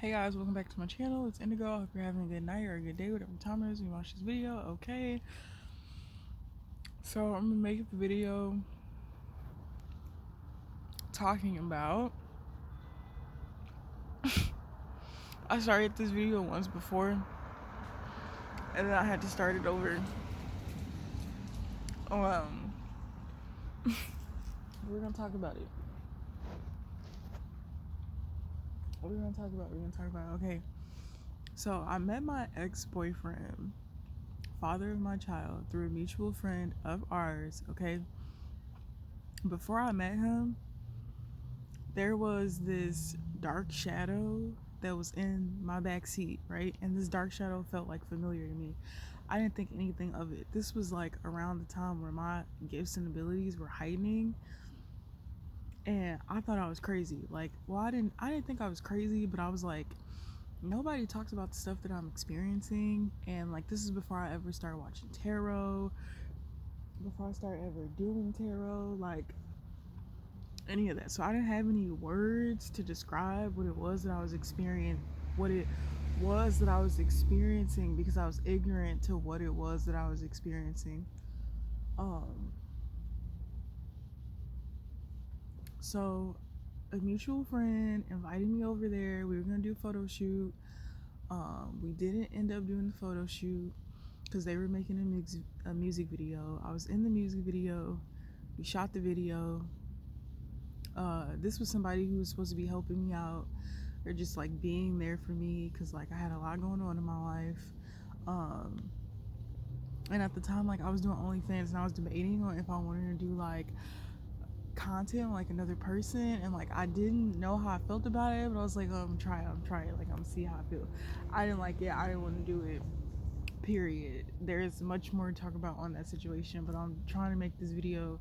Hey guys, welcome back to my channel. It's Indigo. I hope you're having a good night or a good day, whatever time it is when you watch this video. Okay, so I'm gonna make the video talking about I started this video once before and then I had to start it over. Um we're gonna talk about it. What are we gonna talk about? We're gonna talk about okay. So I met my ex-boyfriend, father of my child, through a mutual friend of ours, okay? Before I met him, there was this dark shadow that was in my back seat, right? And this dark shadow felt like familiar to me. I didn't think anything of it. This was like around the time where my gifts and abilities were heightening, and I thought I was crazy. Like, well, I didn't think I was crazy, but I was like, nobody talks about the stuff that I'm experiencing, and like this is before I ever started watching tarot, before I started ever doing tarot, like any of that. So I didn't have any words to describe what it was that I was experiencing, what it was that I was experiencing, because I was ignorant to what it was that I was experiencing. So a mutual friend invited me over there. We were gonna do a photo shoot. We didn't end up doing the photo shoot because they were making a music video. I was in the music video. We shot the video. This was somebody who was supposed to be helping me out or just like being there for me because like I had a lot going on in my life. And at the time, like I was doing OnlyFans and I was debating on if I wanted to do like content like another person, and like I didn't know how I felt about it, but I was like, oh, I'm trying it, like I'm see how I feel. I didn't like it, I didn't want to do it, period. There's much more to talk about on that situation, but I'm trying to make this video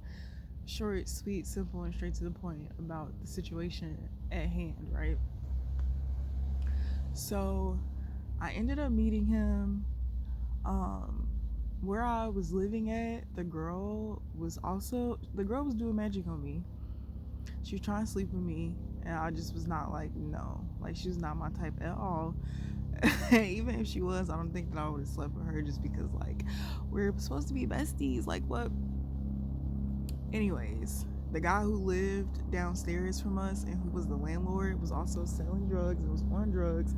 short, sweet, simple, and straight to the point about the situation at hand, right? So I ended up meeting him where I was living at. The girl was doing magic on me. She was trying to sleep with me, and I just was not like, no, like she was not my type at all. Even if she was, I don't think that I would have slept with her just because like we're supposed to be besties. Like what? Anyways, the guy who lived downstairs from us and who was the landlord was also selling drugs and was on drugs.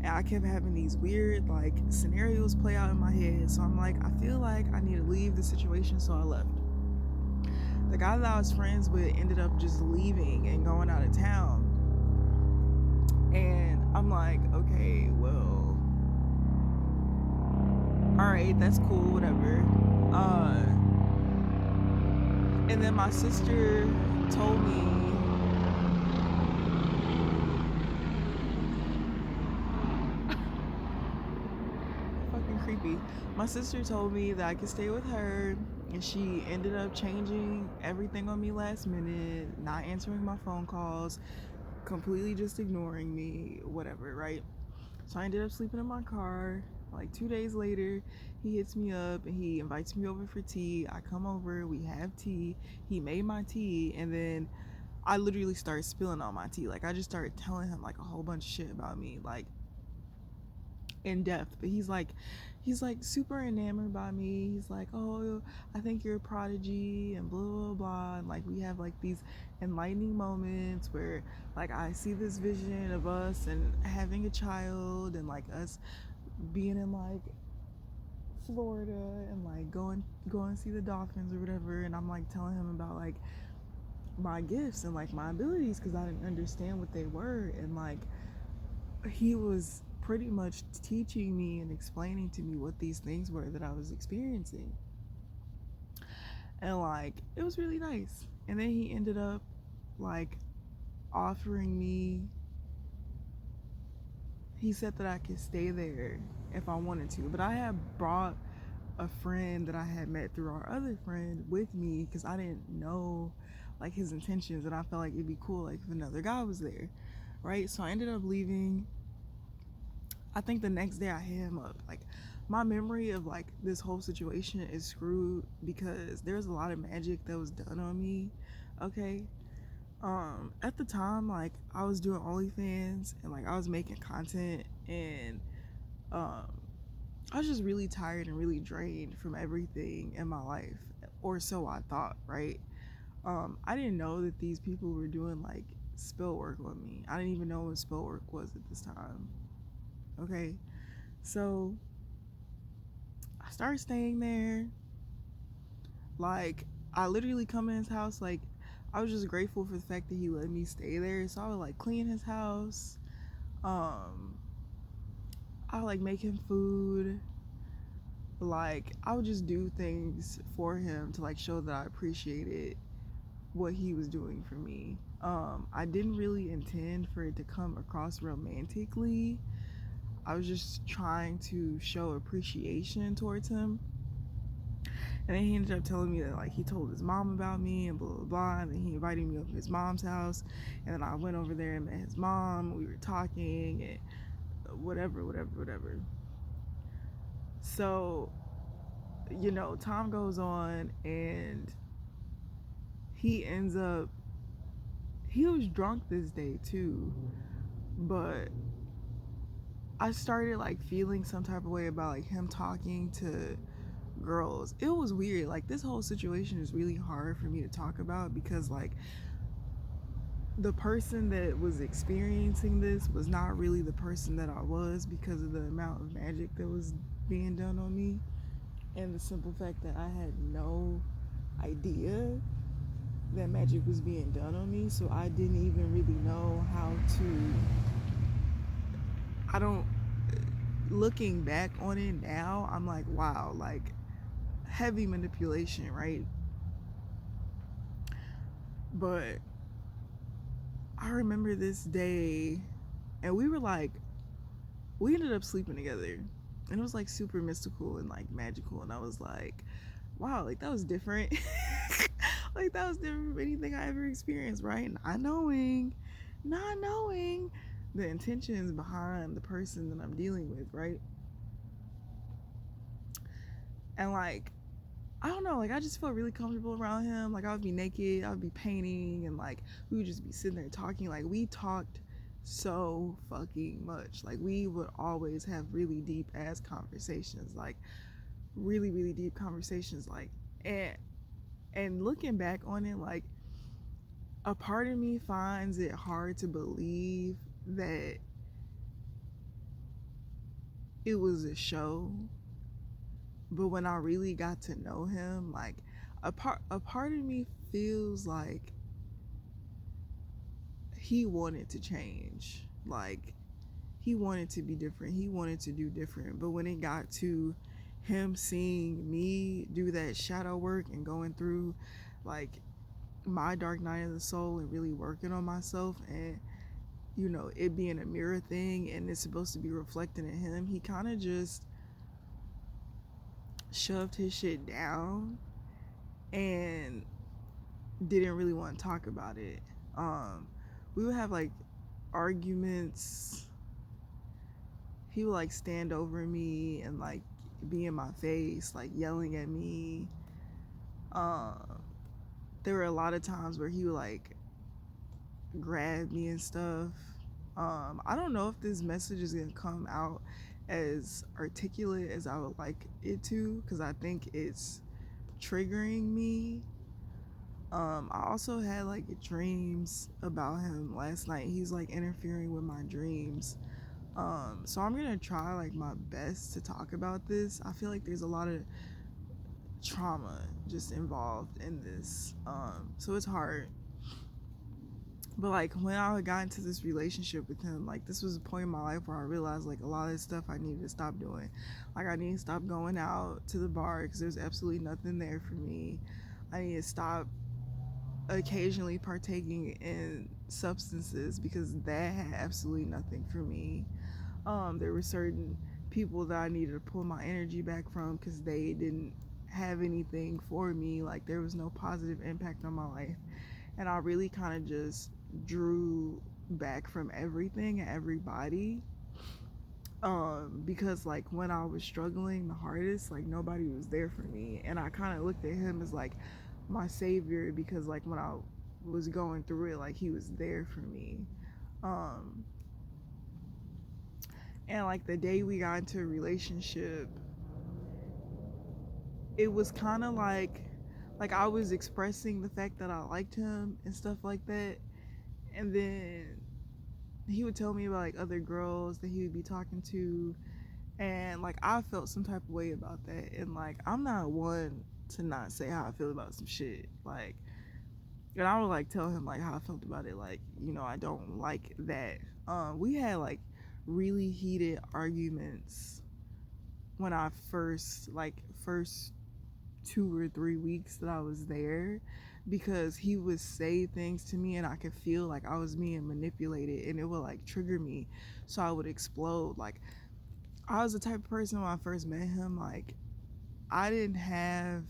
And I kept having these weird like scenarios play out in my head. So I'm like, I feel like I need to leave the situation, so I left. The guy that I was friends with ended up just leaving and going out of town. And I'm like, okay, well, alright, that's cool, whatever. And then my sister told me fucking creepy. My sister told me that I could stay with her, and she ended up changing everything on me last minute, not answering my phone calls, completely just ignoring me, whatever, right? So I ended up sleeping in my car. Like 2 days later, he hits me up and he invites me over for tea. I come over, we have tea. He made my tea, and then I literally started spilling on my tea. Like I just started telling him like a whole bunch of shit about me, like in depth. But he's like super enamored by me. He's like, oh, I think you're a prodigy and blah blah blah. And like we have like these enlightening moments where like I see this vision of us and having a child and like us being in like Florida and like going see the dolphins or whatever. And I'm like telling him about like my gifts and like my abilities because I didn't understand what they were. And like he was pretty much teaching me and explaining to me what these things were that I was experiencing. And like it was really nice. And then he ended up like offering me, he said that I could stay there if I wanted to, but I had brought a friend that I had met through our other friend with me because I didn't know like his intentions, and I felt like it'd be cool like if another guy was there, right? So I ended up leaving. I think the next day I hit him up. Like my memory of like this whole situation is screwed because there's a lot of magic that was done on me, okay? At the time, like, I was doing OnlyFans and like I was making content, and um I was just really tired and really drained from everything in my life, or so I thought, right? I didn't know that these people were doing like spell work on me. I didn't even know what spell work was at this time. Okay, so I started staying there. Like, I literally come in his house. Like, I was just grateful for the fact that he let me stay there. So I would like clean his house. Um, I would like make him food. Like, I would just do things for him to like show that I appreciated what he was doing for me. I didn't really intend for it to come across romantically. I was just trying to show appreciation towards him. And then he ended up telling me that like he told his mom about me and blah blah blah. And then he invited me over to his mom's house. And then I went over there and met his mom. We were talking and whatever. So, time goes on and he ends up he was drunk this day too. But I started like feeling some type of way about like him talking to girls. It was weird. Like, this whole situation is really hard for me to talk about because like the person that was experiencing this was not really the person that I was because of the amount of magic that was being done on me, and the simple fact that I had no idea that magic was being done on me. So I didn't even really know how to, I don't, looking back on it now, I'm like, wow, like, heavy manipulation, right? But I remember this day, and we ended up sleeping together, and it was like super mystical and like magical, and I was like, wow, like that was different. Like, that was different from anything I ever experienced, right? Not knowing the intentions behind the person that I'm dealing with, right? And like, I don't know, like I just felt really comfortable around him. Like, I would be naked, I would be painting, and like we would just be sitting there talking. Like, we talked so fucking much. Like, we would always have really deep ass conversations, like really, really deep conversations. Like, and looking back on it, like, a part of me finds it hard to believe that it was a show. But when I really got to know him, like, a part of me feels like he wanted to change. Like, he wanted to be different. He wanted to do different. But when it got to him seeing me do that shadow work and going through like my dark night of the soul and really working on myself, and it being a mirror thing and it's supposed to be reflecting in him, he kind of just shoved his shit down and didn't really want to talk about it. We would have like arguments. He would like stand over me and like be in my face, like yelling at me. There were a lot of times where he would like grab me and stuff. I don't know if this message is gonna come out as articulate as I would like it to, because I think it's triggering me. I also had like dreams about him last night. He's like interfering with my dreams. So I'm gonna try like my best to talk about this. I feel like there's a lot of trauma just involved in this. So it's hard. But like, when I got into this relationship with him, like, this was a point in my life where I realized like a lot of this stuff I needed to stop doing. Like, I need to stop going out to the bar because there's absolutely nothing there for me. I need to stop occasionally partaking in substances because that had absolutely nothing for me. There were certain people that I needed to pull my energy back from because they didn't have anything for me. Like, there was no positive impact on my life, and I really kind of just drew back from everything and everybody. Because like when I was struggling the hardest, like nobody was there for me, and I kind of looked at him as like my savior, because like when I was going through it, like he was there for me. um and like the day we got into a relationship, it was kind of like I was expressing the fact that I liked him and stuff like that, and then he would tell me about like other girls that he would be talking to, and like I felt some type of way about that, and like I'm not one to not say how I feel about some shit, like, and I would like tell him like how I felt about it, like, you know, I don't like that. We had like really heated arguments when I first 2 or 3 weeks that I was there, because he would say things to me and I could feel like I was being manipulated, and it would like trigger me, so I would explode. Like, I was the type of person when I first met him, like, I didn't have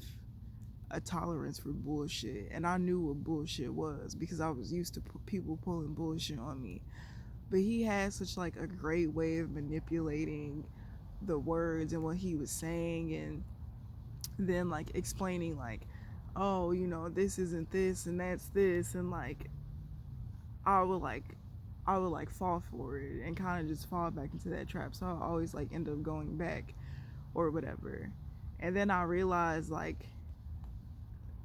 a tolerance for bullshit, and I knew what bullshit was because I was used to people pulling bullshit on me. But he had such like a great way of manipulating the words and what he was saying, and then like explaining like, oh, you know, this isn't this and that's this, and like I would like I would like fall for it and kind of just fall back into that trap. So I always like end up going back or whatever. And then I realized like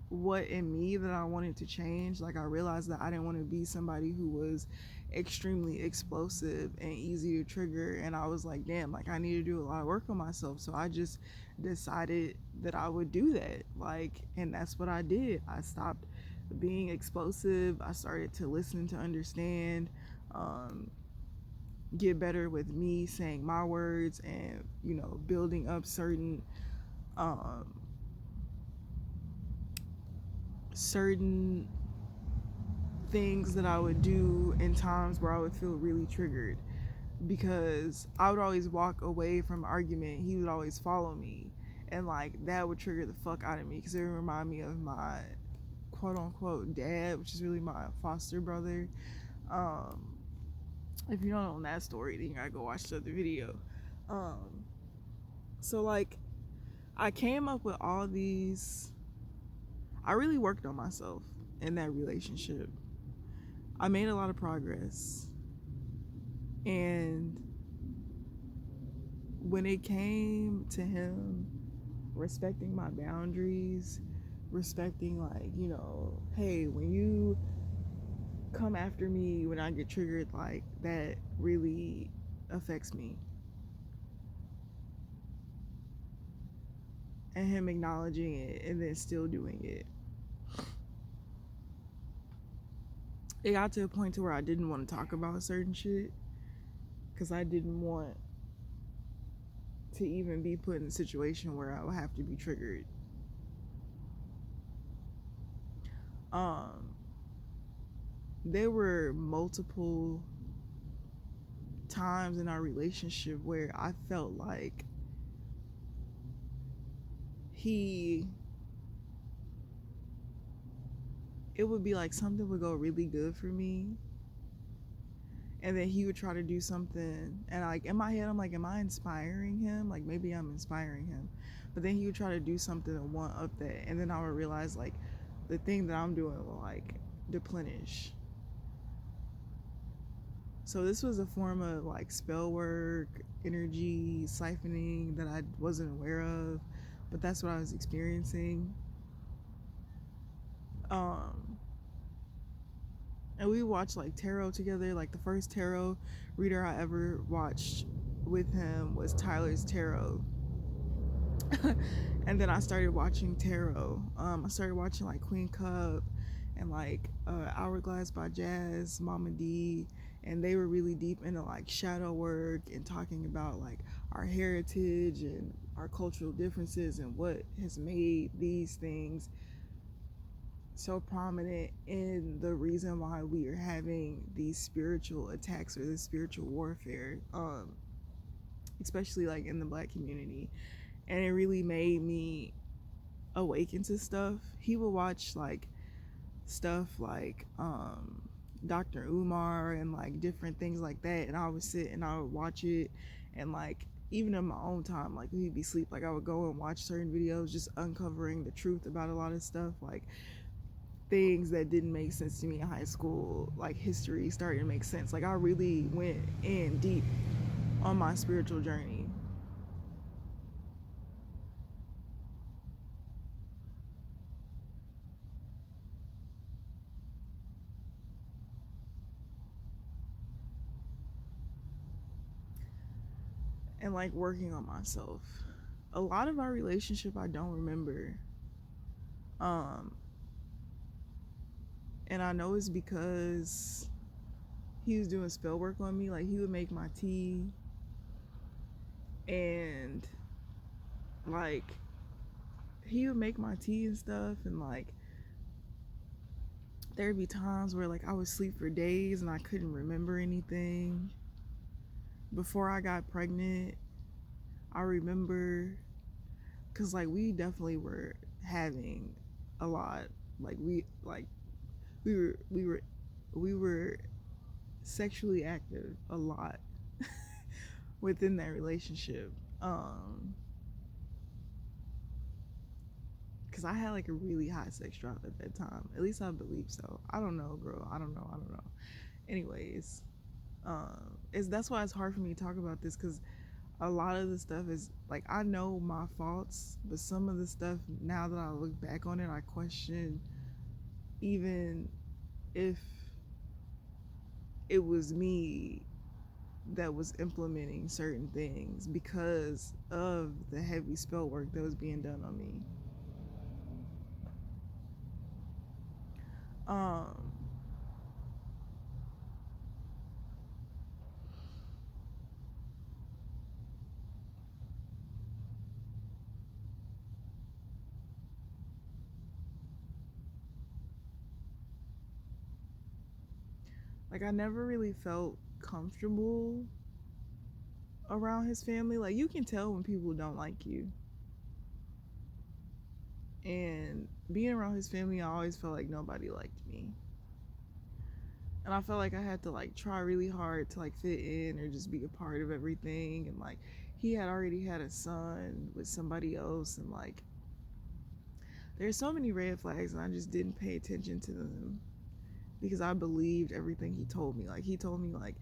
what in me that I wanted to change. Like, I realized that I didn't want to be somebody who was extremely explosive and easy to trigger, and I was like, damn, like I need to do a lot of work on myself. So I just decided that I would do that, like, and that's what I did. I stopped being explosive. I started to listen to understand, um, get better with me saying my words, and you know, building up um certain things that I would do in times where I would feel really triggered, because I would always walk away from an argument. He would always follow me, and like that would trigger the fuck out of me because it would remind me of my quote unquote dad, which is really my foster brother. Um, if you don't know that story, then you gotta go watch the other video. Um, so like I came up with all these. I really worked on myself in that relationship. I made a lot of progress. And when it came to him respecting my boundaries, respecting, like, you know, hey, when you come after me when I get triggered, like, that really affects me. And him acknowledging it and then still doing it. It got to a point to where I didn't want to talk about certain shit because I didn't want to even be put in a situation where I would have to be triggered. Um, there were multiple times in our relationship where I felt like he, it would be like something would go really good for me, and then he would try to do something, and like in my head I'm like, am I inspiring him? Like, maybe I'm inspiring him. But then he would try to do something to one up that, and then I would realize like the thing that I'm doing will like deplenish. So this was a form of like spell work, energy siphoning that I wasn't aware of, but that's what I was experiencing. Um, and we watched like tarot together. Like, the first tarot reader I ever watched with him was Tyler's Tarot. And then I started watching tarot. I started watching like Queen Cup and like Hourglass by Jazz, Mama D, and they were really deep into like shadow work and talking about like our heritage and our cultural differences and what has made these things so prominent in the reason why we are having these spiritual attacks or this spiritual warfare, especially like in the Black community. And it really made me awaken to stuff. He would watch like stuff like Dr. Umar and like different things like that, and I would sit and I would watch it, and like even in my own time, like we'd be asleep, like I would go and watch certain videos just uncovering the truth about a lot of stuff. Like, things that didn't make sense to me in high school, like history, started to make sense. Like I really went in deep on my spiritual journey. And like working on myself. A lot of our relationship I don't remember. Um and I know it's because he was doing spell work on me. Like he would make my tea and like he would make my tea and stuff, and like there'd be times where like I would sleep for days and I couldn't remember anything. Before I got pregnant, I remember because like we definitely were having a lot. Like we were sexually active a lot within that relationship. Because I had like a really high sex drive at that time. At least I believe so. I don't know, girl. I don't know. Anyways, it's that's why it's hard for me to talk about this because a lot of the stuff is like I know my faults, but some of the stuff now that I look back on it, I question even if it was me that was implementing certain things because of the heavy spell work that was being done on me. Um, like I never really felt comfortable around his family. Like you can tell when people don't like you. And being around his family, I always felt like nobody liked me. And I felt like I had to like try really hard to like fit in or just be a part of everything. And like he had already had a son with somebody else, and like there's so many red flags, and I just didn't pay attention to them because I believed everything he told me. Like he told me like,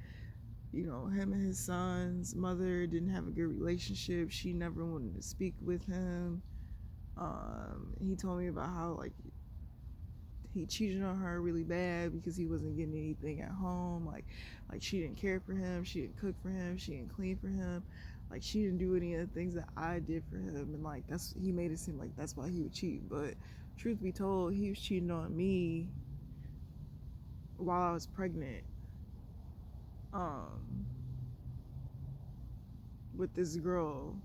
you know, him and his son's mother didn't have a good relationship. She never wanted to speak with him. He told me about how like he cheated on her really bad because he wasn't getting anything at home. Like she didn't care for him, she didn't cook for him, she didn't clean for him. Like she didn't do any of the things that I did for him, and like that's he made it seem like that's why he would cheat. But truth be told, he was cheating on me while I was pregnant. Um, with this girl.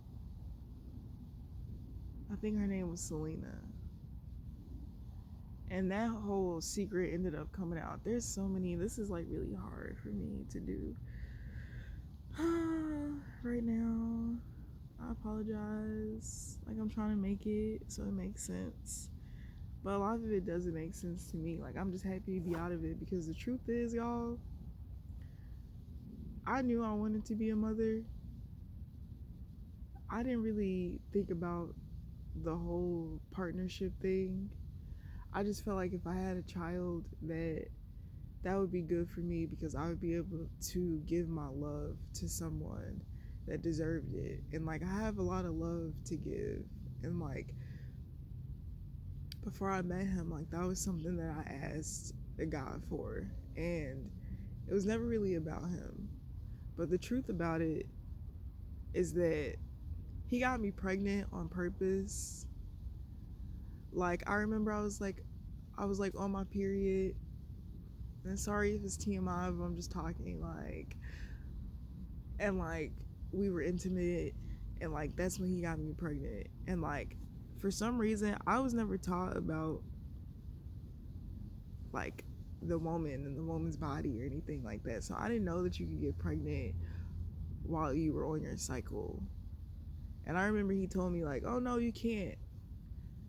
I think her name was Selena. And that whole secret ended up coming out. There's so many. This is like really hard for me to do right now. I apologize. Like I'm trying to make it so it makes sense. But a lot of it doesn't make sense to me. Like I'm just happy to be out of it because the truth is, y'all, I knew I wanted to be a mother. I didn't really think about the whole partnership thing. I just felt like if I had a child that would be good for me because I would be able to give my love to someone that deserved it. And like I have a lot of love to give. And like before I met him, like that was something that I asked God for. And it was never really about him. But the truth about it is that he got me pregnant on purpose. Like I remember I was like on my period. And sorry if it's TMI, but I'm just talking like and like we were intimate, and like that's when he got me pregnant. And like for some reason I was never taught about like the woman and the woman's body or anything like that, so I didn't know that you could get pregnant while you were on your cycle. And I remember he told me like, oh no, you can't.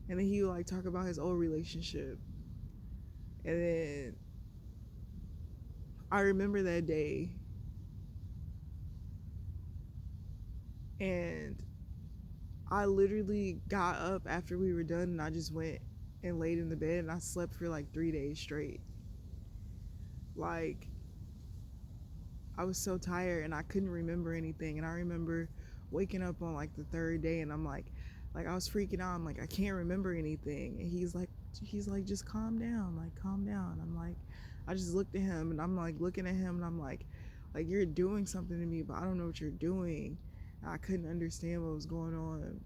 And then he would like talk about his old relationship. And then I remember that day, and I literally got up after we were done and I just went and laid in the bed, and I slept for like 3 days straight. Like, I was so tired and I couldn't remember anything. And I remember waking up on like the third day, and I'm like I was freaking out. I'm like, I can't remember anything. And he's like, just calm down, like calm down. I'm like, I just looked at him, and I'm like looking at him, and I'm like you're doing something to me, but I don't know what you're doing. And I couldn't understand what was going on.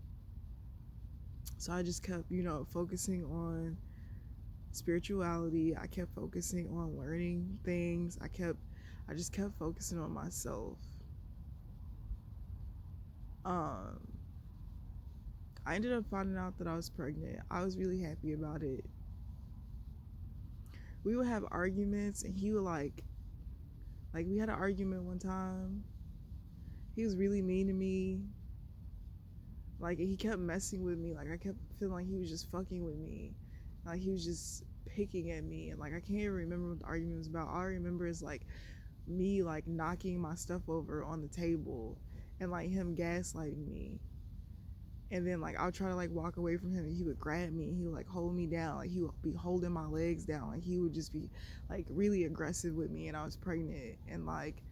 So I just kept, focusing on spirituality. I kept focusing on learning things. I just kept focusing on myself. Um, I ended up finding out that I was pregnant. I was really happy about it. We would have arguments, and he would like we had an argument one time. He was really mean to me. Like, he kept messing with me. Like, I kept feeling like he was just fucking with me. Like, he was just picking at me, and like I can't even remember what the argument was about. All I remember is like me like knocking my stuff over on the table, and like him gaslighting me. And then like I would try to like walk away from him, and he would grab me, and he would like hold me down. Like, he would be holding my legs down. Like, he would just be like really aggressive with me, and I was pregnant. And like,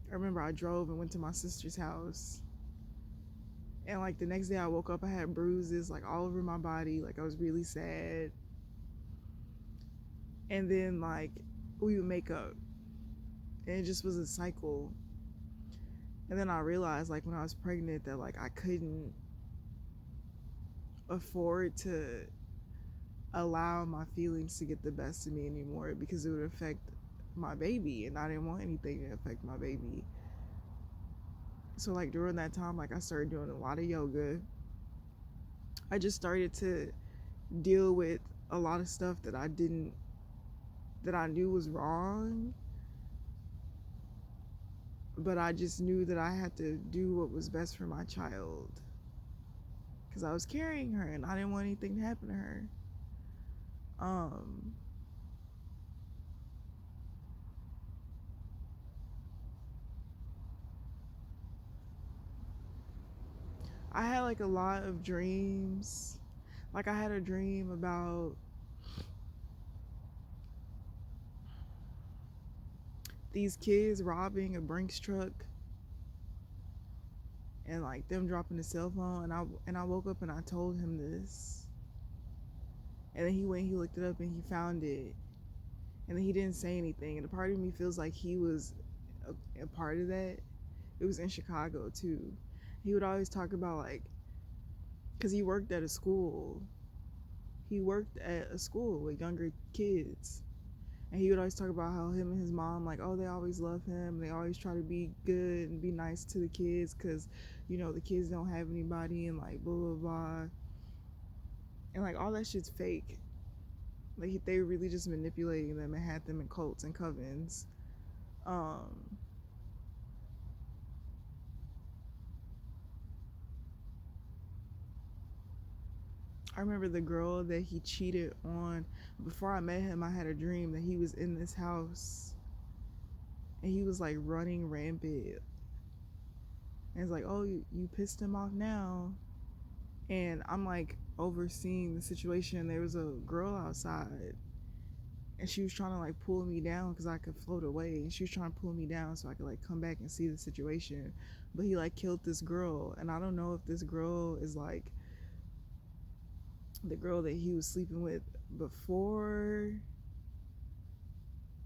I remember I drove and went to my sister's house, and like the next day I woke up, I had bruises like all over my body. Like, I was really sad. And then like we would make up, and it just was a cycle. And then I realized, like, when I was pregnant, that like I couldn't afford to allow my feelings to get the best of me anymore, because it would affect my baby, and I didn't want anything to affect my baby. So like during that time, like I started doing a lot of yoga. I just started to deal with a lot of stuff that I knew was wrong, but I just knew that I had to do what was best for my child, because I was carrying her and I didn't want anything to happen to her. um I had like a lot of dreams. Like, I had a dream about these kids robbing a Brinks truck, and like them dropping the cell phone, and I woke up and I told him this. And then he went, he looked it up, and he found it. And then he didn't say anything, and a part of me feels like he was a part of that. It was in Chicago too. He would always talk about, like, because he worked at a school with younger kids. And he would always talk about how him and his mom, like, oh, they always love him. They always try to be good and be nice to the kids, because, the kids don't have anybody, and like blah blah blah. And like all that shit's fake. Like, they really just manipulating them and had them in cults and covens. Um, I remember the girl that he cheated on. Before I met him, I had a dream that he was in this house, and he was like running rampant. And it's like, oh, you pissed him off now. And I'm like overseeing the situation. There was a girl outside, and she was trying to like pull me down because I could float away, and she was trying to pull me down so I could like come back and see the situation. But he like killed this girl, and I don't know if this girl is like the girl that he was sleeping with before,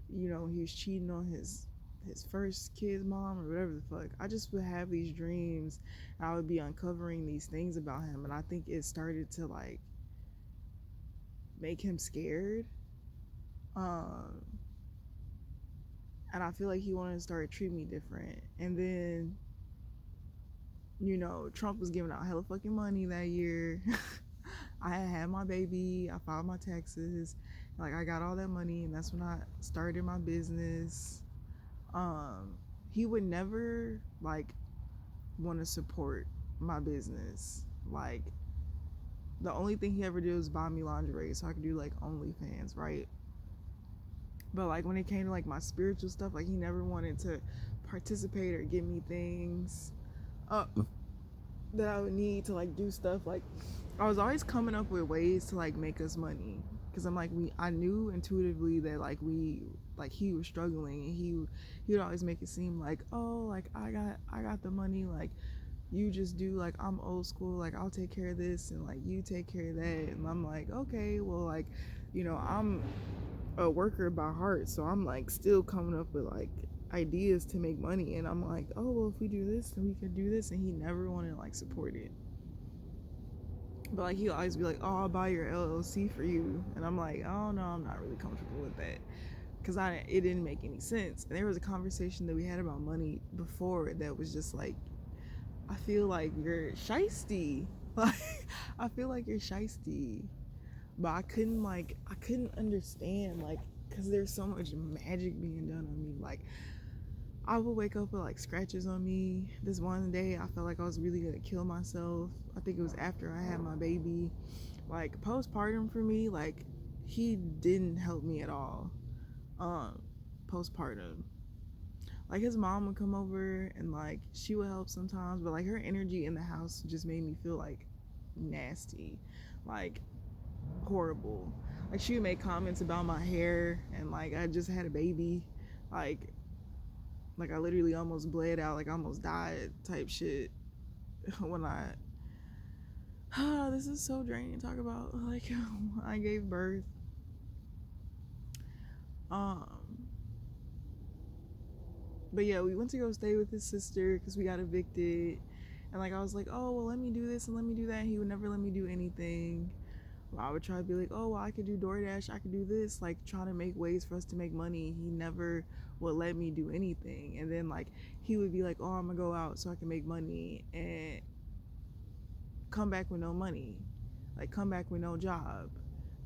he was cheating on his first kid's mom, or whatever the fuck. I just would have these dreams, and I would be uncovering these things about him, and I think it started to like make him scared. um and I feel like he wanted to start treating me different. And then, Trump was giving out hella fucking money that year. I had my baby, I filed my taxes, like I got all that money, and that's when I started my business. He would never like want to support my business. Like, the only thing he ever did was buy me lingerie so I could do like OnlyFans, right? But like when it came to like my spiritual stuff, like he never wanted to participate or give me things. that I would need to like do stuff. Like I was always coming up with ways to like make us money, because I'm like, I knew intuitively that like he was struggling, and he would always make it seem like, oh, like I got the money, like you just do, like I'm old school, like I'll take care of this and like you take care of that. And I'm like, okay, well, like, I'm a worker by heart, so I'm like still coming up with like ideas to make money. And I'm like, oh, well, if we do this, then we could do this. And he never wanted to like support it. But like he'll always be like, oh, I'll buy your LLC for you. And I'm like, oh no, I'm not really comfortable with that, because it didn't make any sense. And there was a conversation that we had about money before that was just like, I feel like you're shisty. Like I feel like you're shisty. But I couldn't understand, like, because there's so much magic being done on me. Like I would wake up with like scratches on me. This one day I felt like I was really gonna kill myself. I think it was after I had my baby. Like postpartum for me, like he didn't help me at all. Um, Postpartum. Like his mom would come over and like she would help sometimes, but like her energy in the house just made me feel like nasty. Like horrible. Like she would make comments about my hair and like I just had a baby. Like like I literally almost bled out, like I almost died type shit when this is so draining to talk about. Like I gave birth. Um but yeah, we went to go stay with his sister because we got evicted. And like I was like, oh well, let me do this and let me do that. And he would never let me do anything. Well, I would try to be like, oh well, I could do DoorDash, I could do this, like trying to make ways for us to make money. He never would let me do anything. And then like he would be like, oh, I'm gonna go out so I can make money, and come back with no money, like come back with no job.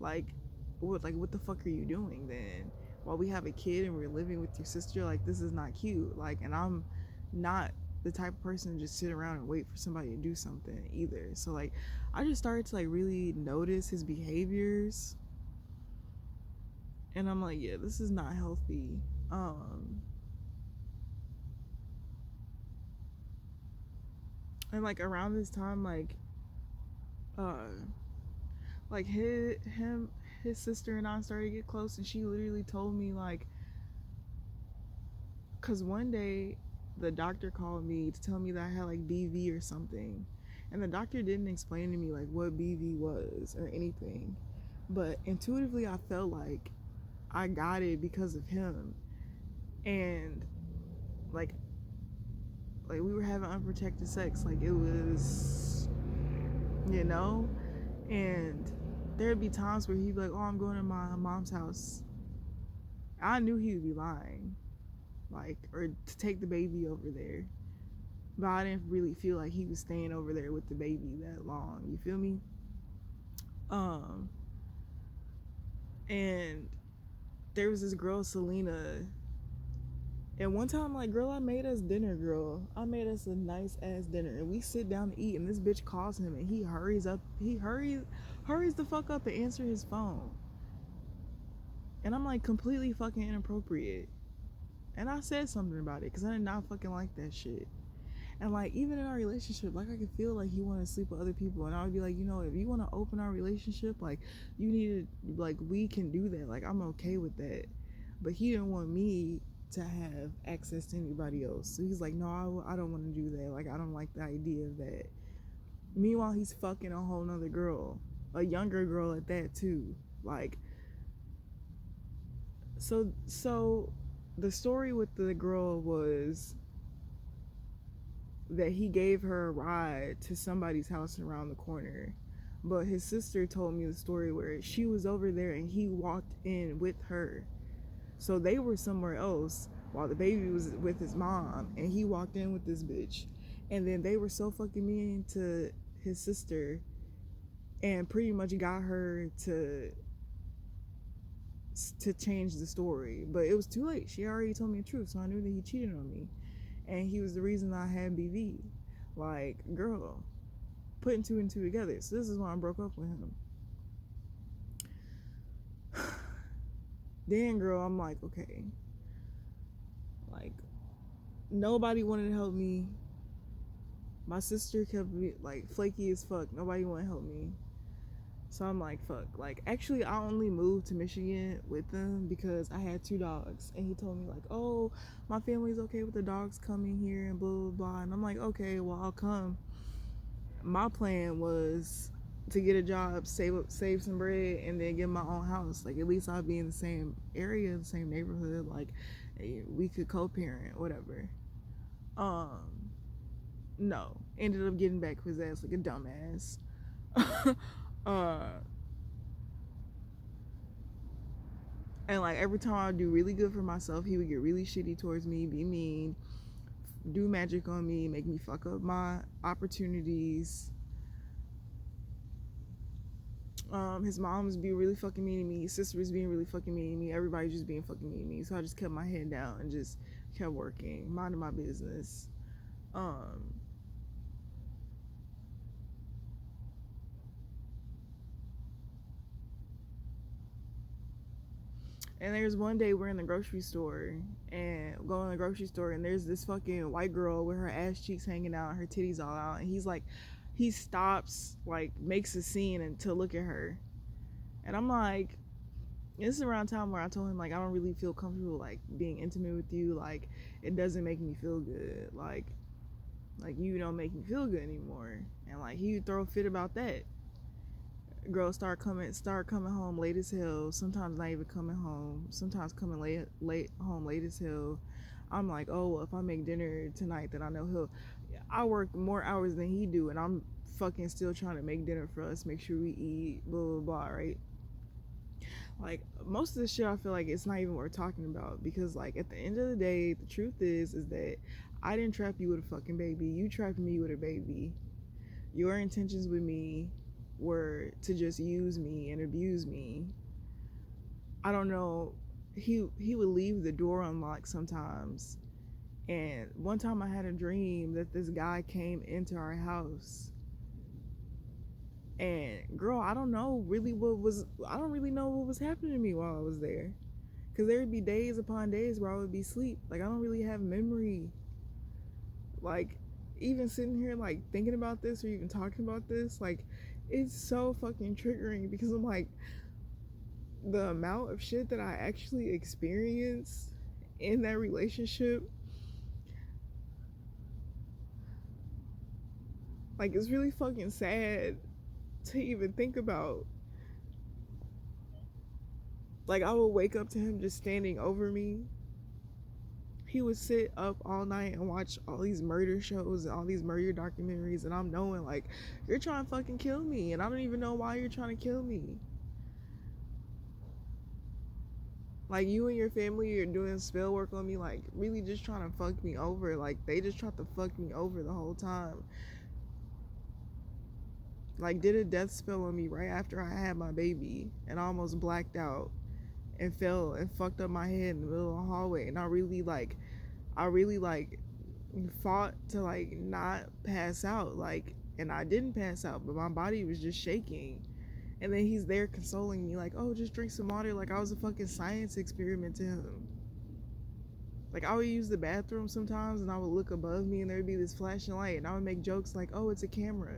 Like what the fuck are you doing then? While we have a kid and we're living with your sister, like this is not cute. Like, and I'm not the type of person to just sit around and wait for somebody to do something either. So like I just started to like really notice his behaviors, and I'm like, yeah, this is not healthy. um and like around this time, uh like his sister and I started to get close, and she literally told me like, because one day the doctor called me to tell me that I had like BV or something, and the doctor didn't explain to me like what BV was or anything, but intuitively I felt like I got it because of him. And like we were having unprotected sex, like it was, you know. And there'd be times where he'd be like, oh, I'm going to my mom's house. I knew he would be lying, like, or to take the baby over there. But I didn't really feel like he was staying over there with the baby that long. You feel me? Um, and there was this girl, Selena. And one time, like, girl, I made us dinner, girl. I made us a nice ass dinner. And we sit down to eat, and this bitch calls him, and he hurries up. Hurries the fuck up and answer his phone. And I'm like, completely fucking inappropriate. And I said something about it, because I did not fucking like that shit. And like even in our relationship, like I could feel like he wanted to sleep with other people, and I would be like, if you want to open our relationship, like you need to, like we can do that. Like I'm okay with that. But he didn't want me to have access to anybody else. So he's like, no, I don't want to do that. Like I don't like the idea of that. Meanwhile, he's fucking a whole nother girl, a younger girl at that too. Like so the story with the girl was that he gave her a ride to somebody's house around the corner. But his sister told me the story where she was over there and he walked in with her. So they were somewhere else while the baby was with his mom, and he walked in with this bitch. And then they were so fucking mean to his sister and pretty much got her to change the story. But it was too late. She already told me the truth, so I knew that he cheated on me. And he was the reason I had BV. Like, girl, putting two and two together. So this is why I broke up with him. Then, girl, I'm like, okay. Like, nobody wanted to help me. My sister kept me like flaky as fuck. Nobody want to help me. So I'm like, fuck. Like, actually, I only moved to Michigan with them because I had 2 dogs. And he told me, like, oh, my family's okay with the dogs coming here and blah, blah, blah. And I'm like, okay, well, I'll come. My plan was to get a job, save some bread, and then get my own house. Like, at least I'll be in the same area, the same neighborhood. Like, we could co-parent, whatever. Um, no. Ended up getting back his ass like a dumbass. uh, And like every time I would do really good for myself, he would get really shitty towards me, be mean, do magic on me, make me fuck up my opportunities. His mom was being really fucking mean to me. His sister was being really fucking mean to me. Everybody just being fucking mean to me. So I just kept my head down and just kept working, minding my business. Um, and there's one day we're in the grocery store and going to the grocery store, and there's this fucking white girl with her ass cheeks hanging out and her titties all out, and he's like, he stops, like makes a scene and to look at her. And I'm like, this is around time where I told him like I don't really feel comfortable like being intimate with you. Like it doesn't make me feel good. Like you don't make me feel good anymore. And like he would throw a fit about that. Girls start coming home late as hell. Sometimes not even coming home. Sometimes coming late home late as hell. I'm like, oh well, if I make dinner tonight, then I know he'll. I work more hours than he do, and I'm fucking still trying to make dinner for us, make sure we eat, blah blah blah, right? Like most of the shit I feel like it's not even worth talking about because like at the end of the day the truth is that I didn't trap you with a fucking baby. You trapped me with a baby. Your intentions with me were to just use me and abuse me. I don't know. He would leave the door unlocked sometimes. And one time I had a dream that this guy came into our house. And girl, I don't know really what was I don't really know what was happening to me while I was there. Cause there would be days upon days where I would be asleep. Like I don't really have memory. Like even sitting here like thinking about this or even talking about this, like it's so fucking triggering because I'm like the amount of shit that I actually experienced in that relationship, like it's really fucking sad to even think about. Like I would wake up to him just standing over me. He would sit up all night and watch all these murder shows and all these murder documentaries, and I'm knowing like you're trying to fucking kill me, and I don't even know why you're trying to kill me. Like you and your family are doing spell work on me, like really just trying to fuck me over. Like they just tried to fuck me over the whole time. Like did a death spell on me right after I had my baby, and I almost blacked out and fell and fucked up my head in the middle of the hallway. And I really like fought to like not pass out, like, and I didn't pass out, but my body was just shaking. And then he's there consoling me like, oh, just drink some water, like I was a fucking science experiment to him. Like I would use the bathroom sometimes and I would look above me and there'd be this flashing light and I would make jokes like, oh, it's a camera.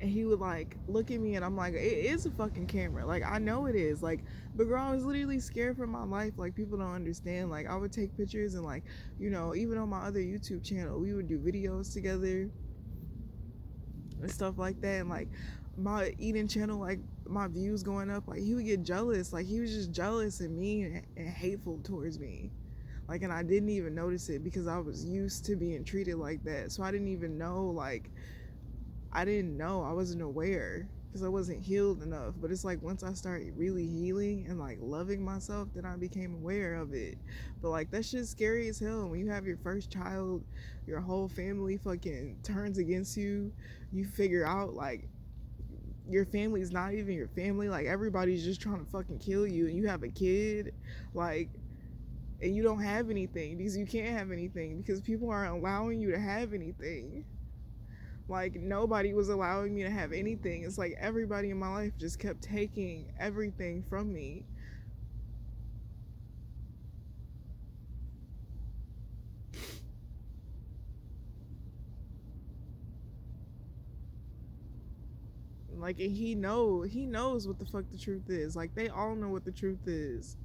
And he would like look at me and I'm like, it is a fucking camera, like I know it is, like, but girl, I was literally scared for my life. Like people don't understand. Like I would take pictures and like, you know, even on my other YouTube channel we would do videos together and stuff like that. And like my eating channel, like my views going up, like he would get jealous. Like he was just jealous and mean and hateful towards me. Like, and I didn't even notice it because I was used to being treated like that. So I didn't even know, like I didn't know, I wasn't aware because I wasn't healed enough. But it's like once I started really healing and like loving myself, then I became aware of it. But like that shit's scary as hell. When you have your first child, your whole family fucking turns against you. You figure out like your family's not even your family. Like everybody's just trying to fucking kill you, and you have a kid, like, and you don't have anything because you can't have anything because people aren't allowing you to have anything. Like nobody was allowing me to have anything. It's like everybody in my life just kept taking everything from me. Like, and he knows what the fuck the truth is. Like, they all know what the truth is.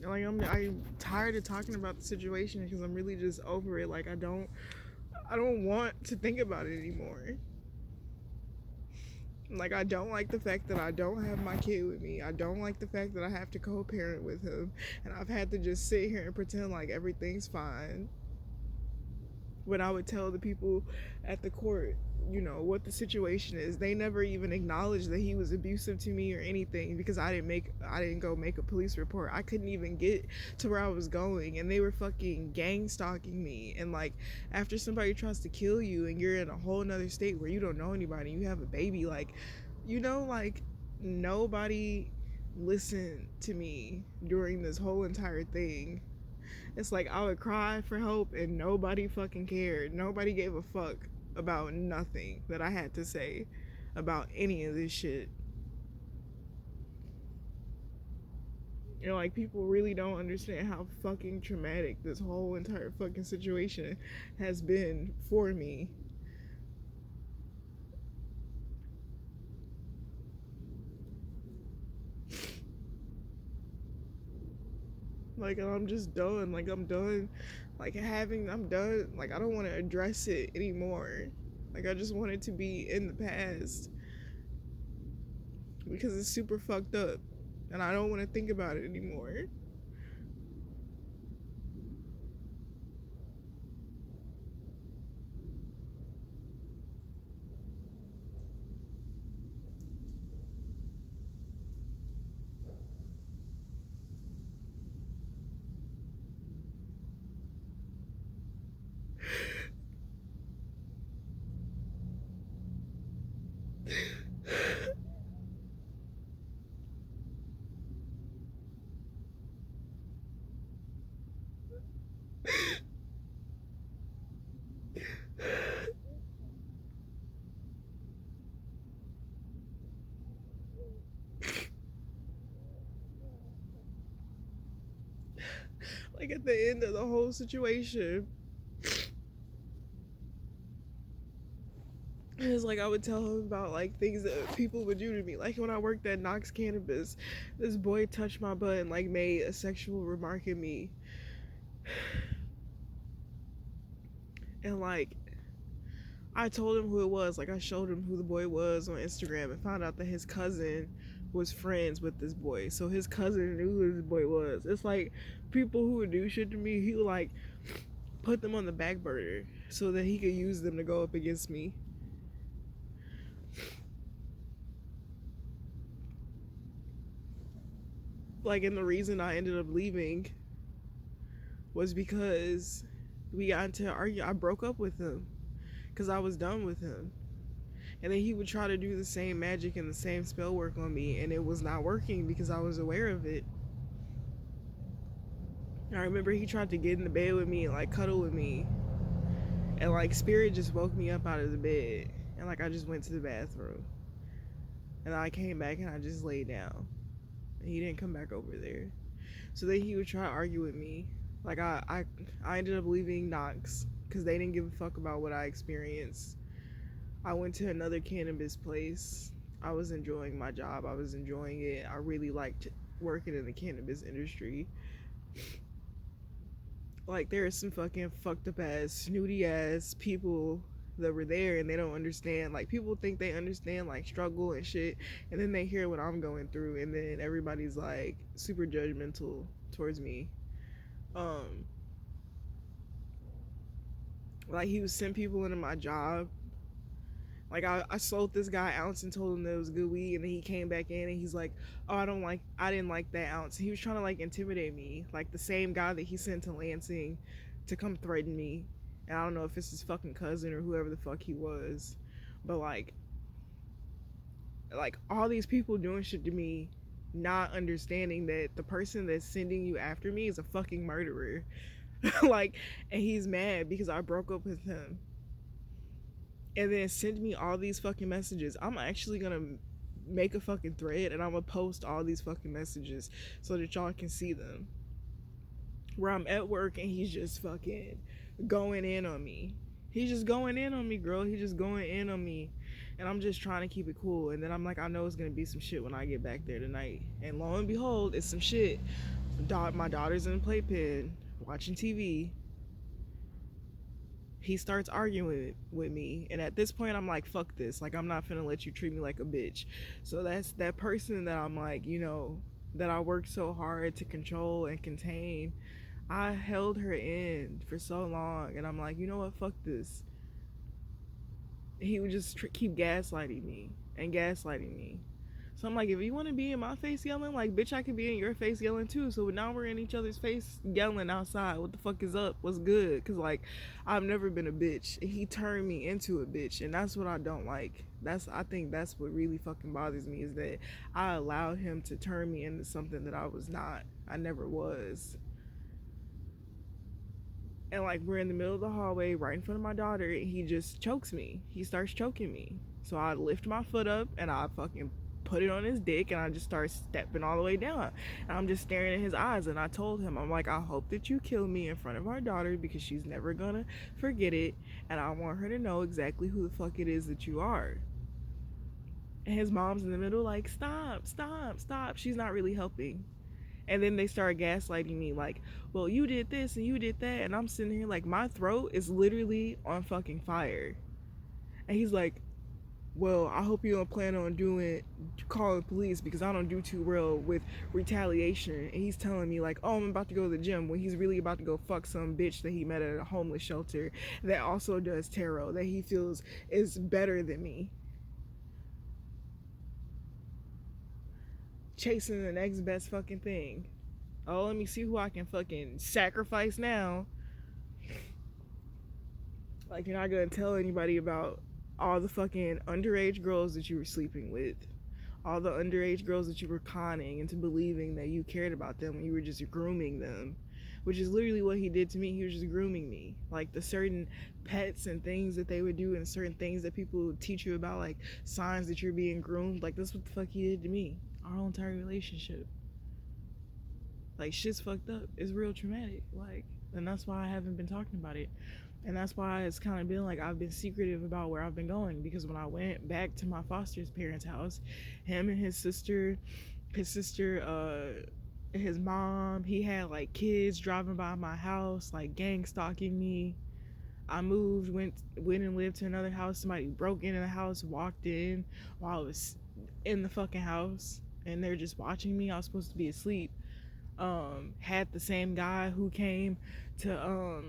Like, I'm tired of talking about the situation because I'm really just over it. Like, I don't want to think about it anymore. Like, I don't like the fact that I don't have my kid with me. I don't like the fact that I have to co-parent with him, and I've had to just sit here and pretend like everything's fine. When I would tell the people at the court, you know, what the situation is, they never even acknowledged that he was abusive to me or anything, because I didn't go make a police report. I couldn't even get to where I was going, and they were fucking gang stalking me. And like, after somebody tries to kill you and you're in a whole nother state where you don't know anybody, you have a baby, like, you know, like, nobody listened to me during this whole entire thing. It's like I would cry for help and nobody fucking cared. Nobody gave a fuck about nothing that I had to say about any of this shit. You know, like, people really don't understand how fucking traumatic this whole entire fucking situation has been for me. Like, I'm just done. Like, I'm done. Like, I'm done. Like, I don't want to address it anymore. Like, I just want it to be in the past because it's super fucked up and I don't want to think about it anymore. Like, at the end of the whole situation, it's like I would tell him about like things that people would do to me. Like, when I worked at Knox Cannabis, this boy touched my butt and like made a sexual remark at me. And like, I told him who it was. Like, I showed him who the boy was on Instagram and found out that his cousin was friends with this boy. So his cousin knew who this boy was. It's like, people who would do shit to me, he would like put them on the back burner so that he could use them to go up against me. Like, and the reason I ended up leaving was because we got into an argument. I broke up with him because I was done with him. And then he would try to do the same magic and the same spell work on me, and it was not working because I was aware of it. And I remember he tried to get in the bed with me and like cuddle with me, and like, spirit just woke me up out of the bed, and like, I just went to the bathroom, and I came back and I just laid down, and he didn't come back over there. So then he would try to argue with me. Like, I ended up leaving Knox because they didn't give a fuck about what I experienced. I went to another cannabis place. I was enjoying my job. I was enjoying it. I really liked working in the cannabis industry. Like, there are some fucking fucked up ass, snooty ass people that were there, and they don't understand. Like, people think they understand like struggle and shit, and then they hear what I'm going through, and then everybody's like super judgmental towards me. Um, like, he would send people into my job. Like, I sold this guy ounce and told him that it was good weed, and then he came back in and he's like, "Oh, I didn't like that ounce." He was trying to like intimidate me, like the same guy that he sent to Lansing to come threaten me. And I don't know if it's his fucking cousin or whoever the fuck he was, but like all these people doing shit to me, not understanding that the person that's sending you after me is a fucking murderer. Like, and he's mad because I broke up with him, and then send me all these fucking messages. I'm actually gonna make a fucking thread and I'm gonna post all these fucking messages so that y'all can see them. Where I'm at work and he's just fucking going in on me. He's just going in on me, girl. He's just going in on me. And I'm just trying to keep it cool. And then I'm like, I know it's going to be some shit when I get back there tonight. And lo and behold, it's some shit. My daughter's in the playpen watching TV. He starts arguing with me. And at this point, I'm like, fuck this. Like, I'm not finna let you treat me like a bitch. So that's that person that I'm like, that I worked so hard to control and contain. I held her in for so long. And I'm like, you know what? Fuck this. He would just keep gaslighting me and gaslighting me. So I'm like, if you want to be in my face yelling, like, bitch, I could be in your face yelling too. So now we're in each other's face yelling outside. What the fuck is up? What's good? Because, like, I've never been a bitch. He turned me into a bitch. And that's what I don't like. I think that's what really fucking bothers me, is that I allowed him to turn me into something that I was not. I never was. And, like, we're in the middle of the hallway right in front of my daughter, and he just chokes me. He starts choking me. So I lift my foot up and I fucking put it on his dick, and I just start stepping all the way down. And I'm just staring in his eyes, and I told him, I'm like, I hope that you kill me in front of our daughter, because she's never gonna forget it, and I want her to know exactly who the fuck it is that you are. And his mom's in the middle like, stop, stop, stop. She's not really helping. And then they start gaslighting me like, well, you did this and you did that. And I'm sitting here like, my throat is literally on fucking fire. And he's like, well, I hope you don't plan on calling police, because I don't do too well with retaliation. And he's telling me like, oh, I'm about to go to the gym, when he's really about to go fuck some bitch that he met at a homeless shelter that also does tarot, that he feels is better than me. Chasing the next best fucking thing. Oh, let me see who I can fucking sacrifice now. Like, you're not gonna tell anybody about all the fucking underage girls that you were sleeping with, all the underage girls that you were conning into believing that you cared about them when you were just grooming them, which is literally what he did to me. He was just grooming me. Like, the certain pets and things that they would do, and certain things that people would teach you about, like signs that you're being groomed. Like, that's what the fuck he did to me. Our whole entire relationship. Like, shit's fucked up. It's real traumatic. Like, and that's why I haven't been talking about it. And that's why it's kind of been like I've been secretive about where I've been going, because when I went back to my foster parents' house, him and his sister, his mom, he had like kids driving by my house, like gang stalking me. I moved, went and lived to another house. Somebody broke into the house, walked in while I was in the fucking house, and they're just watching me. I was supposed to be asleep. Had the same guy who came to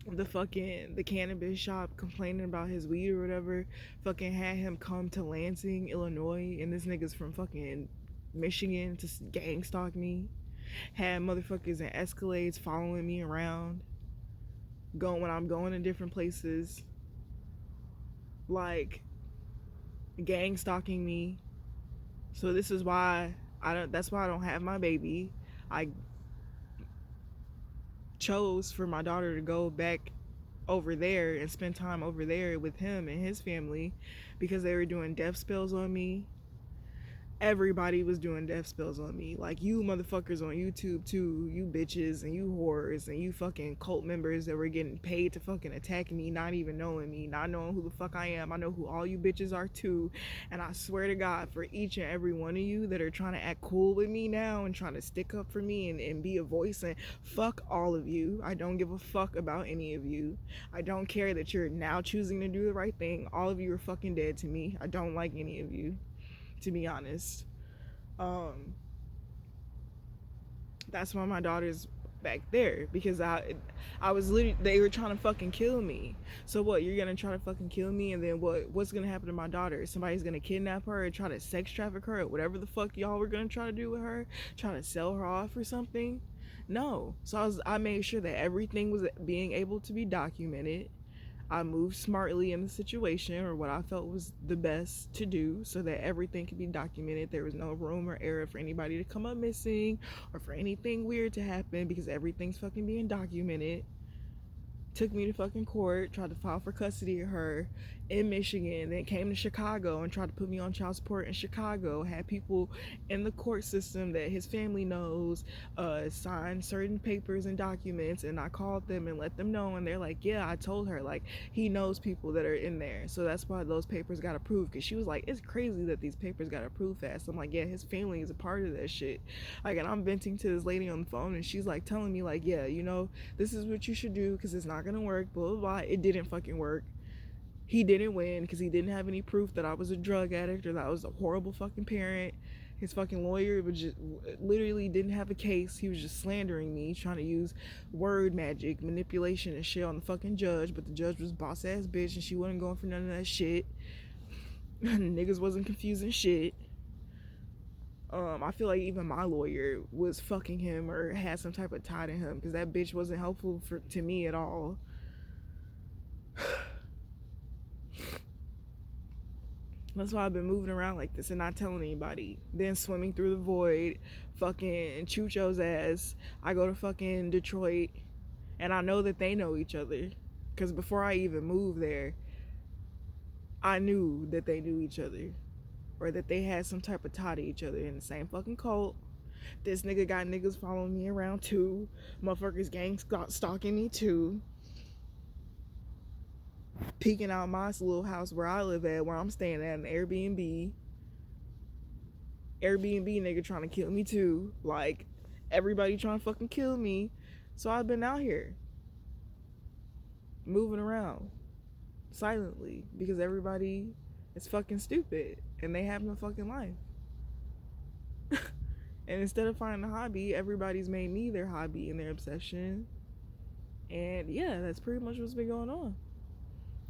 the cannabis shop complaining about his weed or whatever, fucking had him come to Lansing, Illinois, and this nigga's from fucking Michigan, to gang stalk me. Had motherfuckers in Escalades following me around, when I'm going to different places, like gang stalking me. So this is why that's why I don't have my baby. I chose for my daughter to go back over there and spend time over there with him and his family, because they were doing death spells on me. Everybody was doing death spells on me. Like, you motherfuckers on YouTube too, you bitches and you whores and you fucking cult members that were getting paid to fucking attack me, not even knowing me, not knowing who the fuck I am. I know who all you bitches are too. And I swear to God, for each and every one of you that are trying to act cool with me now and trying to stick up for me and be a voice, and fuck all of you. I don't give a fuck about any of you. I don't care that you're now choosing to do the right thing. All of you are fucking dead to me. I don't like any of you, to be honest. That's why my daughter's back there, because I was literally, they were trying to fucking kill me. So what, you're gonna try to fucking kill me, and then what's gonna happen to my daughter? Somebody's gonna kidnap her and try to sex traffic her, or whatever the fuck y'all were gonna try to do with her, trying to sell her off or something? No. So I made sure that everything was being able to be documented. I moved smartly in the situation, or what I felt was the best to do, so that everything could be documented. There was no room or error for anybody to come up missing or for anything weird to happen, because everything's fucking being documented. took me to fucking court, tried to file for custody of her in Michigan, then came to Chicago and tried to put me on child support in Chicago, had people in the court system that his family knows sign certain papers and documents, and I called them and let them know, and they're like, yeah, I told her, like, he knows people that are in there, so that's why those papers got approved. Because she was like, it's crazy that these papers got approved fast. I'm like, yeah, his family is a part of that shit. Like, and I'm venting to this lady on the phone, and she's like telling me, like, yeah, you know, this is what you should do because it's not gonna work, blah blah blah. It didn't fucking work. He didn't win because he didn't have any proof that I was a drug addict or that I was a horrible fucking parent. His fucking lawyer was just literally didn't have a case. He was just slandering me, trying to use word magic, manipulation, and shit on the fucking judge. But the judge was boss ass bitch, and she wasn't going for none of that shit. Niggas wasn't confusing shit. I feel like even my lawyer was fucking him or had some type of tie to him because that bitch wasn't helpful to me at all. That's why I've been moving around like this and not telling anybody. Then swimming through the void, fucking Chucho's ass. I go to fucking Detroit, and I know that they know each other. Because before I even moved there, I knew that they knew each other. Or that they had some type of tie to each other in the same fucking cult. This nigga got niggas following me around too. Motherfuckers gang stalking me too. Peeking out my little house where I live at, where I'm staying at an Airbnb nigga trying to kill me too. Like, everybody trying to fucking kill me. So I've been out here moving around silently because everybody is fucking stupid and they have no fucking life. And instead of finding a hobby, everybody's made me their hobby and their obsession. And yeah, that's pretty much what's been going on.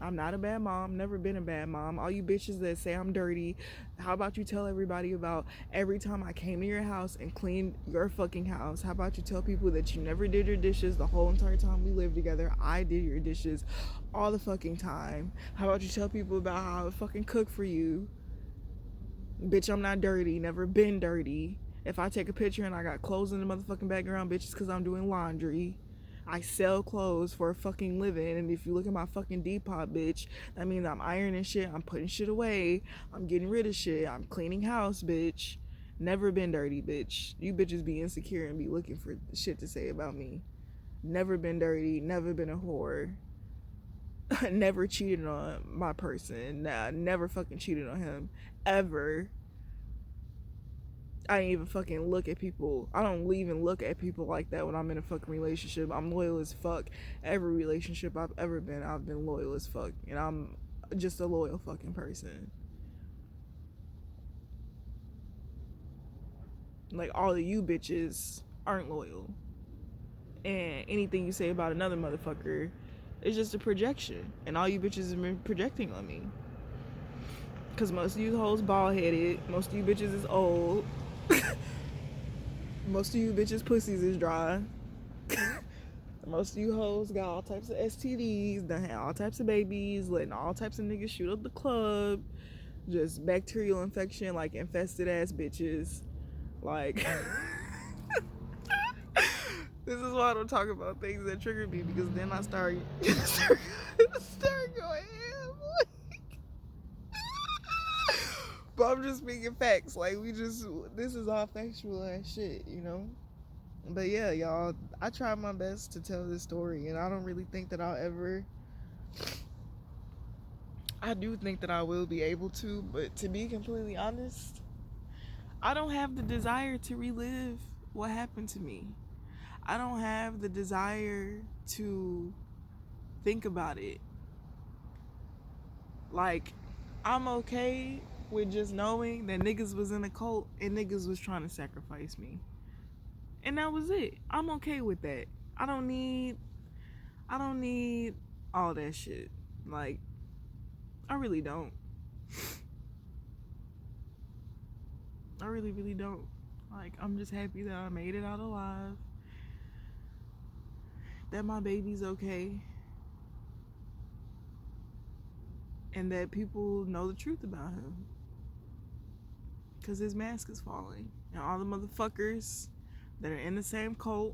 I'm not a bad mom, never been a bad mom. All you bitches that say I'm dirty, how about you tell everybody about every time I came to your house and cleaned your fucking house? How about you tell people that you never did your dishes the whole entire time we lived together? I did your dishes all the fucking time. How about you tell people about how I would fucking cook for you? Bitch, I'm not dirty, never been dirty. If I take a picture and I got clothes in the motherfucking background, bitch, it's because I'm doing laundry. I sell clothes for a fucking living, and if you look at my fucking Depop, bitch, that means I'm ironing shit, I'm putting shit away, I'm getting rid of shit, I'm cleaning house, bitch. Never been dirty, bitch. You bitches be insecure and be looking for shit to say about me. Never been dirty, never been a whore. Never cheated on my person. Nah, never fucking cheated on him. Ever. I didn't even fucking look at people. I don't even look at people like that when I'm in a fucking relationship. I'm loyal as fuck. Every relationship I've ever been, I've been loyal as fuck. And I'm just a loyal fucking person. Like, all of you bitches aren't loyal. And anything you say about another motherfucker is just a projection. And all you bitches have been projecting on me. Because most of you hoes bald headed. Most of you bitches is old. Most of you bitches pussies is dry. Most of you hoes got all types of STDs, done had all types of babies, letting all types of niggas shoot up the club. Just bacterial infection, like infested ass bitches. Like, this is why I don't talk about things that trigger me, because then I start going ham. But I'm just speaking facts. Like, this is all factual ass shit, you know? But yeah, y'all, I try my best to tell this story, and I don't really think that I do think that I will be able to, but to be completely honest, I don't have the desire to relive what happened to me. I don't have the desire to think about it. Like, I'm okay with just knowing that niggas was in a cult and niggas was trying to sacrifice me. And that was it. I'm okay with that. I don't need all that shit. Like, I really don't. I really, really don't. Like, I'm just happy that I made it out alive. That my baby's okay. And that people know the truth about him. Because his mask is falling. And all the motherfuckers that are in the same cult,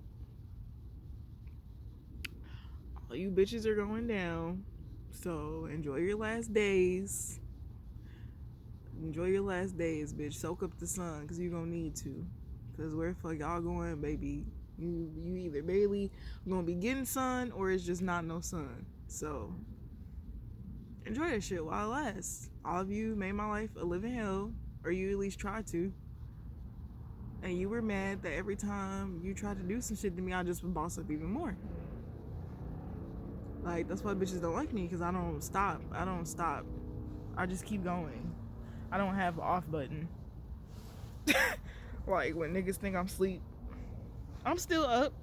You bitches are going down. So enjoy your last days. Enjoy your last days, bitch. Soak up the sun, cause you gonna need to. Cause where the fuck y'all going, baby? You either barely gonna be getting sun, or it's just not no sun. So enjoy that shit while it lasts. All of you made my life a living hell, or you at least tried to. And you were mad that every time you tried to do some shit to me, I just would boss up even more. Like, that's why bitches don't like me, because I don't stop. I just keep going. I don't have an off button. Like, when niggas think I'm asleep, I'm still up.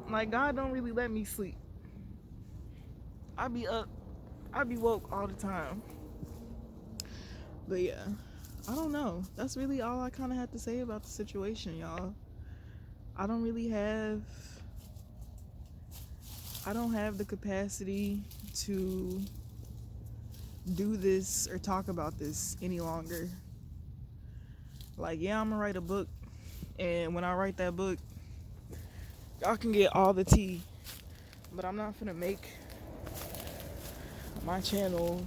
Like, God don't really let me sleep. I be up. I be woke all the time. But yeah, I don't know. That's really all I kind of had to say about the situation, y'all. I don't have the capacity to do this or talk about this any longer. Like, yeah, I'm gonna write a book, and when I write that book, y'all can get all the tea, but I'm not gonna make my channel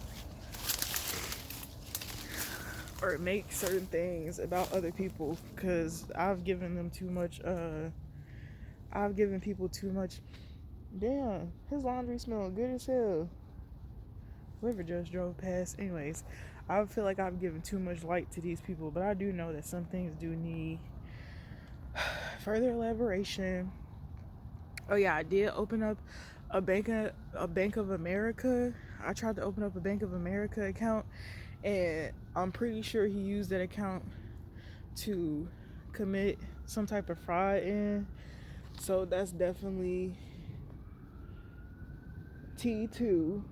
or make certain things about other people, because I've given them too much. I've given people too much. Damn, his laundry smelled good as hell. Whoever just drove past. Anyways, I feel like I've given too much light to these people, but I do know that some things do need further elaboration. Oh yeah, I did open up a Bank of America. I tried to open up a Bank of America account, and I'm pretty sure he used that account to commit some type of fraud in. So that's definitely T2.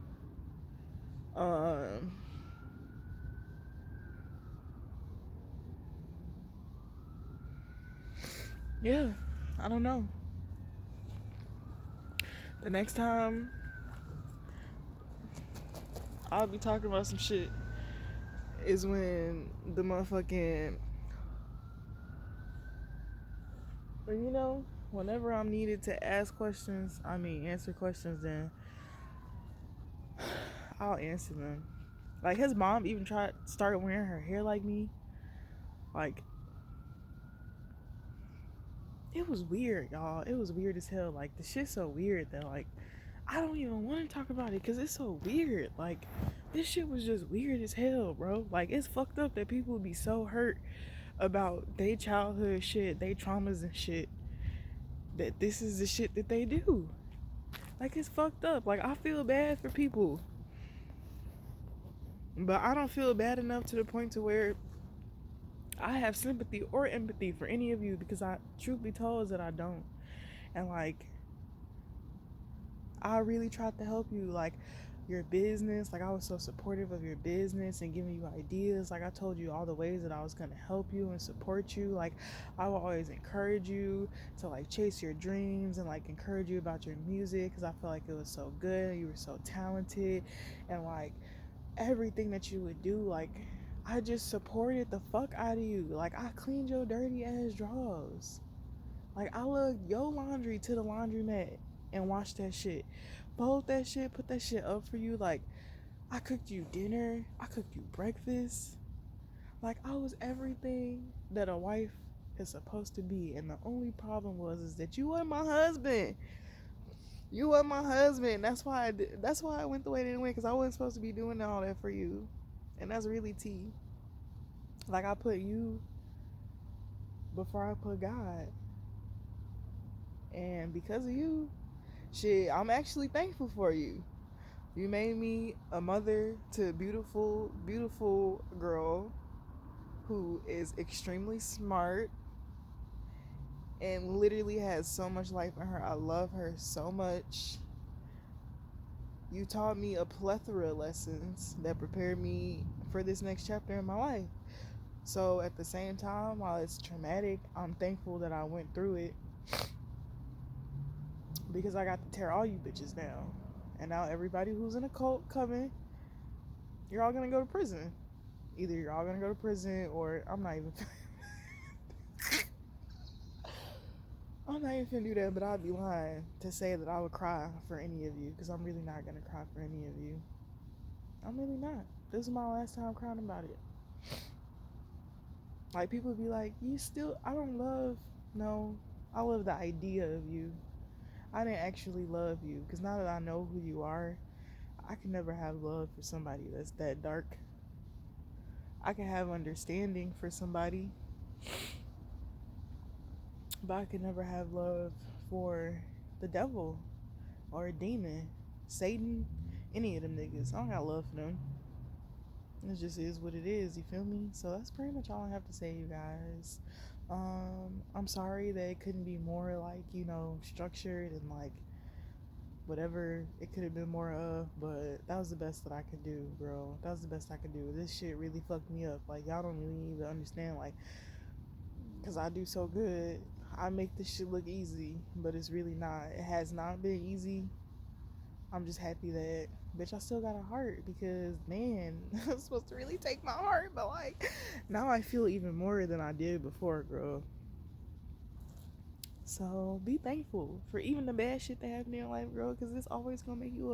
Yeah, I don't know. The next time I'll be talking about some shit is when the motherfucking, whenever I'm needed to answer questions, then I'll answer them. Like, his mom even started wearing her hair like me. Like, it was weird, y'all. It was weird as hell. Like, the shit's so weird that, like, I don't even want to talk about it because it's so weird. Like, this shit was just weird as hell, bro. Like, it's fucked up that people would be so hurt about their childhood shit, their traumas and shit, that this is the shit that they do. Like, it's fucked up. Like, I feel bad for people, but I don't feel bad enough to the point to where I have sympathy or empathy for any of you, because I, truth be told, is that I don't. And like, I really tried to help you, like, your business. Like, I was so supportive of your business and giving you ideas. Like, I told you all the ways that I was going to help you and support you. Like, I will always encourage you to, like, chase your dreams and, like, encourage you about your music, because I felt like it was so good. You were so talented, and like, everything that you would do, like, I just supported the fuck out of you. Like, I cleaned your dirty ass drawers. Like, I lugged your laundry to the laundromat and washed that shit. Fold that shit, put that shit up for you. Like, I cooked you dinner. I cooked you breakfast. Like, I was everything that a wife is supposed to be. And the only problem is that you weren't my husband. You weren't my husband. That's why I went the way that it went, because I wasn't supposed to be doing all that for you. And that's really tea. Like, I put you before I put God. And because of you, shit, I'm actually thankful for you. You made me a mother to a beautiful, beautiful girl who is extremely smart and literally has so much life in her. I love her so much. You taught me a plethora of lessons that prepared me for this next chapter in my life. So at the same time, while it's traumatic, I'm thankful that I went through it, because I got to tear all you bitches down. And now everybody who's in a cult coming, you're all gonna go to prison. Either you're all gonna go to I'm not even finna do that, but I'd be lying to say that I would cry for any of you, because I'm really not gonna cry for any of you. I'm really not. This is my last time crying about it. Like, people be like, you still, I don't love, no, I love the idea of you. I didn't actually love you, because now that I know who you are, I can never have love for somebody that's that dark. I can have understanding for somebody, but I can never have love for the devil or a demon, Satan, any of them niggas. I don't got love for them. It just is what it is, you feel me? So that's pretty much all I have to say, you guys. I'm sorry that it couldn't be more like, structured and like whatever it could have been more of, but that was the best that I could do, bro. That was the best I could do. This shit really fucked me up. Like, y'all don't really even understand, like, because I do so good. I make this shit look easy, but it's really not. It has not been easy. I'm just happy that, bitch, I still got a heart, because, man, it's supposed to really take my heart, but, like, now I feel even more than I did before, girl. So be thankful for even the bad shit that happened in your life, girl, because it's always gonna make you